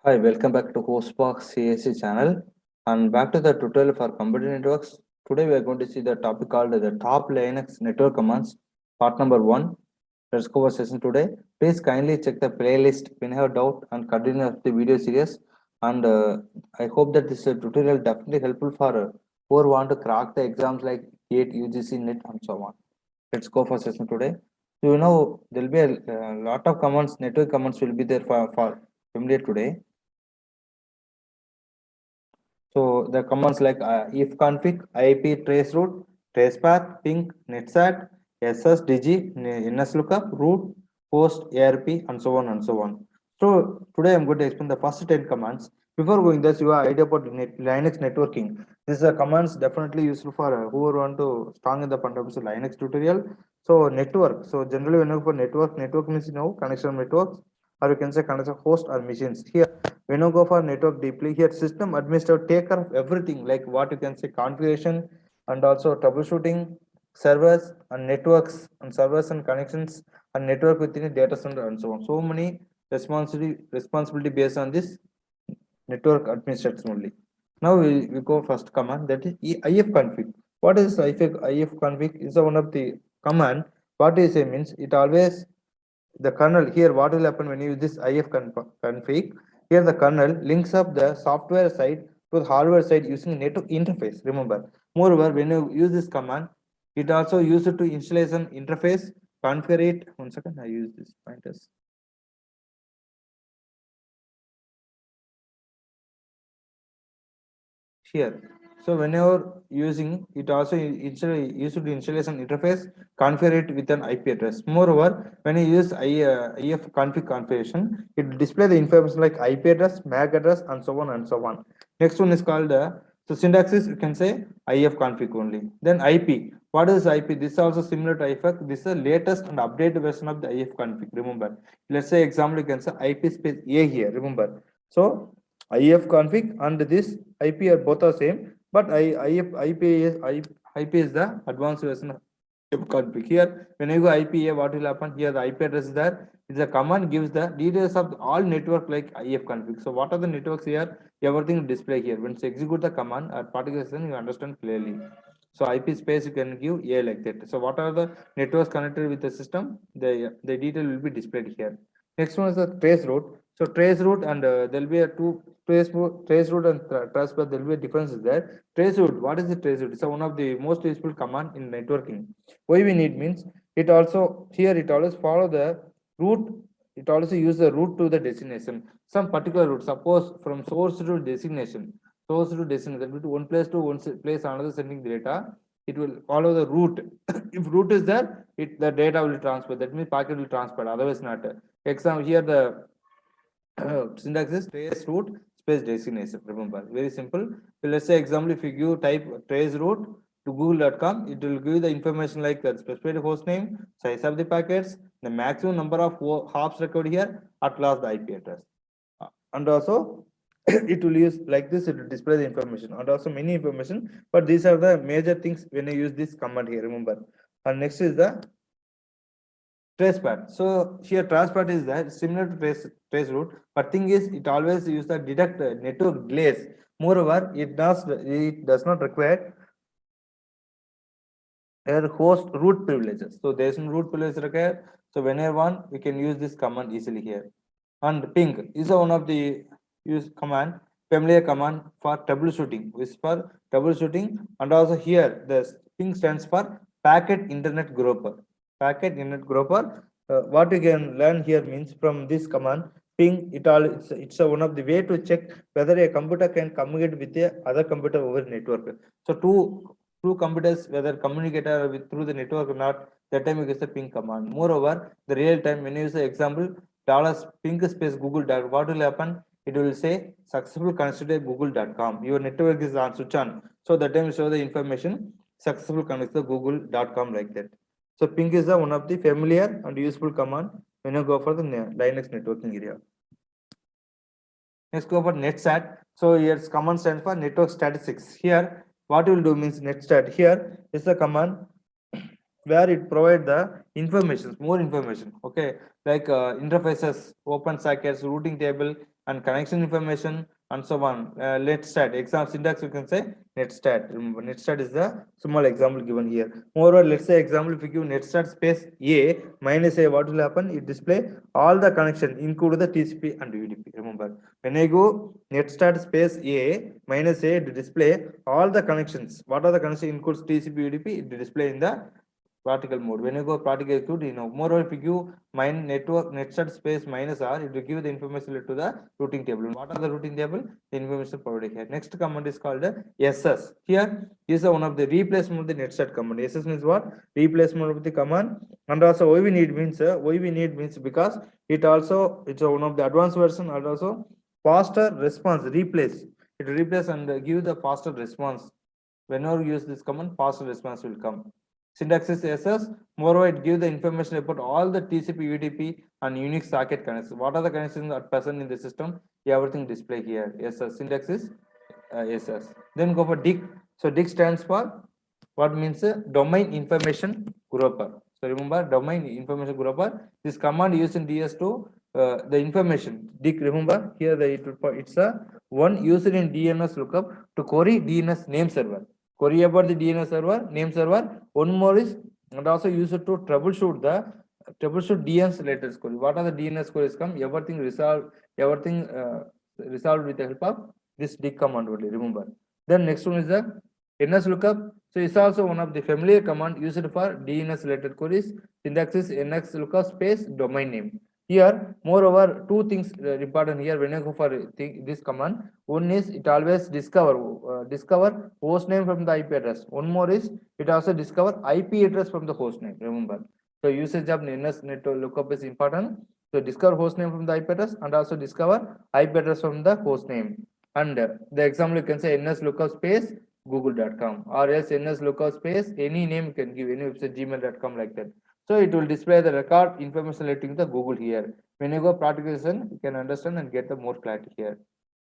Hi, welcome back to Hostbox CSC channel and back to the tutorial for computer networks. Today we are going to see the topic called the top Linux network commands, part number 1. Let's go over session today. Please kindly check the playlist when you have doubt and continue the video series. And I hope that this tutorial definitely helpful for who want to crack the exams like GATE, UGC, NET and so on. Let's go for session today. So there will be a lot of commands, network commands will be there for familiar today. So the commands like if config, IP traceroute, tracepath, ping, netsat, ss, digi, nslookup, root, host, ARP, and so on and so on. So today I'm going to explain the first 10 commands. Before going this, you have idea about Linux networking. These are commands definitely useful for who want to strong in the fundamentals of Linux tutorial. So network. So generally when you go for network means connection networks, or you can say connection host or machines. Here when you go for network deeply, here system administrator take care of everything like what you can say configuration and also troubleshooting servers and networks and servers and connections and network within a data center and so on. So many responsibility based on this network administrators only. Now we go first command, that is ifconfig. What is ifconfig? Is one of the command. What is it means? It always the kernel here. What will happen when you use this ifconfig? Here the kernel links up the software side to the hardware side using network interface. Remember, moreover, when you use this command, it also uses to installation interface, configure it. 1 second, I use this pointers here. So whenever using it, also used to installation interface, configure it with an IP address. Moreover, when you use IF config configuration, it will display the information like IP address, MAC address, and so on and so on. Next one is called so syntax is you can say IF config only. Then IP. What is IP? This is also similar to IF. This is the latest and updated version of the IF config. Remember, let's say example you can say IP space A here. Remember, so IF config and this IP are both are same, but IP is the advanced version of IF config. Here, when you go IPA, what will happen? Here the IP address is there. The command gives the details of all network like IF config. So what are the networks here? Everything display here. When you execute the command at particular session, you understand clearly. So IP space you can give A like that. So what are the networks connected with the system? The detail will be displayed here. Next one is the trace route. So trace route and there will be a two trace route and transfer. There will be a difference there. Trace route. What is the trace route? It's one of the most useful command in networking. Why we need means it also here it always follow the route. It also use the route to the destination. Some particular route. Suppose from source to destination. Source to destination. That one place to one place another sending data. It will follow the route. If route is there, the data will transfer. That means packet will transfer. Otherwise not. Example here the syntax is trace route space destination. Remember, very simple. So let's say example, if you give type trace route to google.com, it will give the information like the specified host name, size of the packets, the maximum number of hops recorded here, at last the IP address. And also it will use like this, it will display the information and also many information, but these are the major things when you use this command here. Remember, and next is the tracepath. So here tracepath is that similar to trace route, but thing is it always use the detect network delays. Moreover, it does not require a host root privileges. So there is no root privilege required. So whenever one, we can use this command easily here. And ping is one of the use command, familiar command for troubleshooting. Which for troubleshooting, and also here the ping stands for packet internet grouper. Packet internet grouper. What you can learn here means from this command ping. It's one of the way to check whether a computer can communicate with a other computer over network. So two computers whether communicator with through the network or not, that time you get the ping command. Moreover, the real time when you use the example dollar ping space google dot, what will happen? It will say successful connected to google.com. Your network is on switch on. So that time you show the information successful connected to google.com like that. So ping is the one of the familiar and useful command when you go for the Linux networking area. Next go for netsat. So here's command stands for network statistics. Here what you will do means netstat. Here is the command where it provide the information, more information. Okay, like interfaces, open sockets, routing table, and connection information, and so on. Let's start. Exam syntax you can say netstat. Remember, netstat is the small example given here. Moreover, let's say example if you give netstat space a minus a, what will happen? It display all the connection, include the TCP and UDP. Remember, when I go netstat space a minus a, it display all the connections. What are the connections? Includes TCP, UDP. It display in the particle mode. When you go particle execute, you know, moreover, if you give network netstat space minus r, it will give the information to the routing table. What are the routing table? The information provided here. Next command is called SS. Here is one of the replacement of the netstat command. SS means what? Replacement of the command. And also why we need means because it also it's one of the advanced version and also faster response. Replace it replace and give the faster response. Whenever you use this command, faster response will come. Syntax is SS. Moreover, it gives the information about all the TCP, UDP, and Unix socket connections. What are the connections at present in the system? Everything display here. SS. Syntax is SS. Then go for DIG. So DIG stands for what means domain information grouper. So remember domain information grouper. This command used in DS to the information. DIG. Remember here it's a one used in DNS lookup to query DNS name server. Query about the DNS server, name server. One more is and also use it to troubleshoot DNS latest query. What are the DNS queries come? Everything resolved with the help of this dig command only. Remember. Then next one is the NS lookup. So it's also one of the familiar command used for DNS related queries. Syntax is NS lookup space domain name. Here, moreover, two things important here when you go for this command. One is it always discover host name from the IP address. One more is it also discover IP address from the host name. Remember, so usage of NS network lookup is important. So discover host name from the IP address and also discover IP address from the host name. And the example you can say NS lookup space google.com or else NS lookup space any name you can give, any website gmail.com like that. So it will display the record information relating to the Google here. When you go practication, you can understand and get the more clarity here.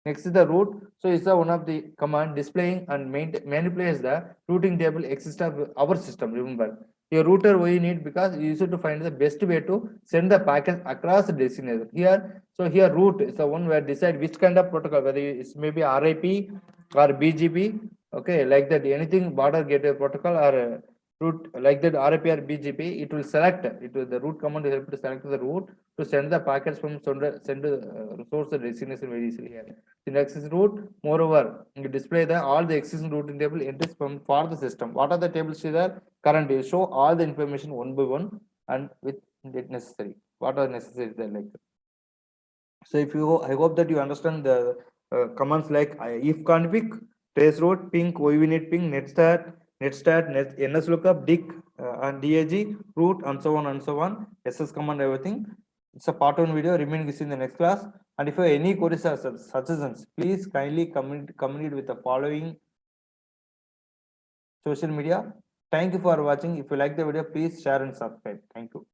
Next is the root. So it's one of the command displaying and manipulates the routing table exists of our system. Remember, your router we need because you used to find the best way to send the packet across the destination. Here, so here root is the one where decide which kind of protocol, whether it's maybe RIP or BGP. Okay, like that anything border gateway protocol or root like that RIP or BGP, it will select it will the root command will help to select the route to send the packets from send to source the destination very easily here. Syntax is root. Moreover, you display the all the existing routing table entries from for the system. What are the tables here? Current will show all the information one by one and with it necessary. What are necessary there like that. So if you, I hope that you understand the commands like if config, traceroute, ping, OVNet ping, ns lookup, dig, and DAG, root, and so on and so on. SS command, everything. It's a part one video. Remain this in the next class. And if you have any queries or suggestions, please kindly communicate with the following social media. Thank you for watching. If you like the video, please share and subscribe. Thank you.